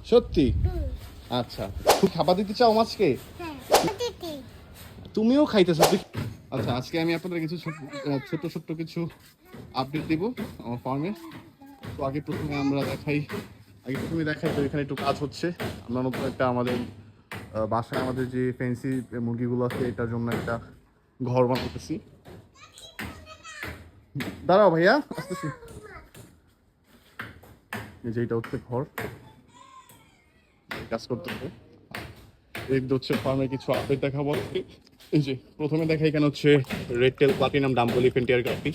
সত্যি? আচ্ছা, খুব খাবার দিতে চাও মাছকে? তুমিও খাইতেছো? আচ্ছা, আজকে আমি আপনাদের কিছু ছোট ছোট্ট কিছু আপডেট দিব আমার ফার্মে। তো প্রথমে দেখাই তো এখানে একটু কাজ হচ্ছে। আমরা নতুন একটা আমাদের বাসায় আমাদের যে ফ্যান্সি মুরগিগুলো আছে এটার জন্য একটা ঘর বানাতেছি। দাঁড়াও ভাইয়া, আসতেছি। এই যে এটা হচ্ছে ঘর, কাজ করতেছে। এই হচ্ছে ফার্মে কিছু আপডেট দেখাবো। এই যে প্রথমে দেখাই এখানে হচ্ছে রেড টেল প্লাটিনাম ডাম্বলি ফেন্টিয়ার গাপি,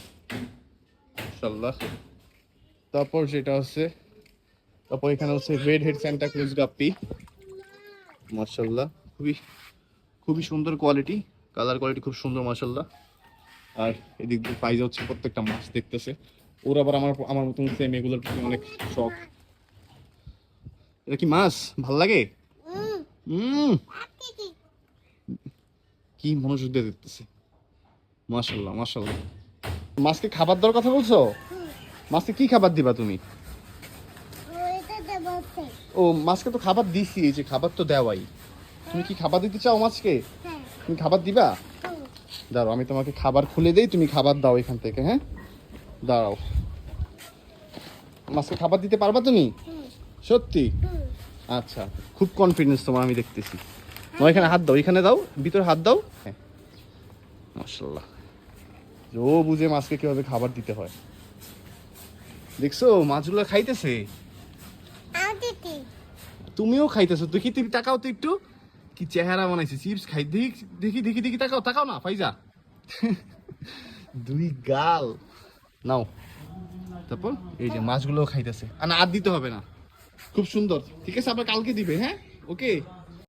মাশাআল্লাহ। তারপর এখানে হচ্ছে রেড হেড স্যান্টা ক্রুজ গাপ্পি, মাশাআল্লাহ। খুবই খুবই সুন্দর কোয়ালিটি, কালার কোয়ালিটি খুব সুন্দর, মাশাআল্লাহ। আর এদিক দিয়ে পাইজা হচ্ছে প্রত্যেকটা মাছ দেখতেছে। ওরা আবার আমার মতন সেম এগুলোর প্রতি অনেক শখ। এটা কি মাছ ভাল লাগে? কি মনোযোগ দিয়ে দেখতেছে, মাশাআল্লাহ মাশাআল্লাহ। মাছকে খাবার দেওয়ার কথা বলছো? মাছকে কি খাবার দিবা তুমি? ও, মাছকে তো খাবার দিছি, এই যে খাবার তো দেওয়াই। তুমি কি খাবার দিতে চাও মাছকে? তুমি খাবার দিবা? দাঁড়াও, আমি তোমাকে খাবার খুলে দেই, তুমি খাবার দাও এখান থেকে। হ্যাঁ, দাঁড়াও। মাছকে খাবার দিতে পারবা তুমি? সত্যি? আচ্ছা, খুব কনফিডেন্স তোমার, আমি দেখতেছি। এখানে হাত দাও, এখানে দাও, ভিতরে হাত দাও। হ্যাঁ, মাশাআল্লাহ। ও বুঝে মাছকে কিভাবে খাবার দিতে হয়। দেখছো মাছগুলো খাইতেছে? তুমিও খাইতেছো? দেখি তুমি তাকাও তো একটু, কি চেহারা বানাইছে, চিপস খাই। দেখি দেখি দেখি দেখি, তাকাও তাকাও না ফাইজা। দুই গাল নাও। তারপর এই যে মাছগুলো খাইতেছে, আর দিতে হবে না। খুব সুন্দর, ঠিক আছে, আবার কালকে দিবে। হ্যাঁ, ওকে।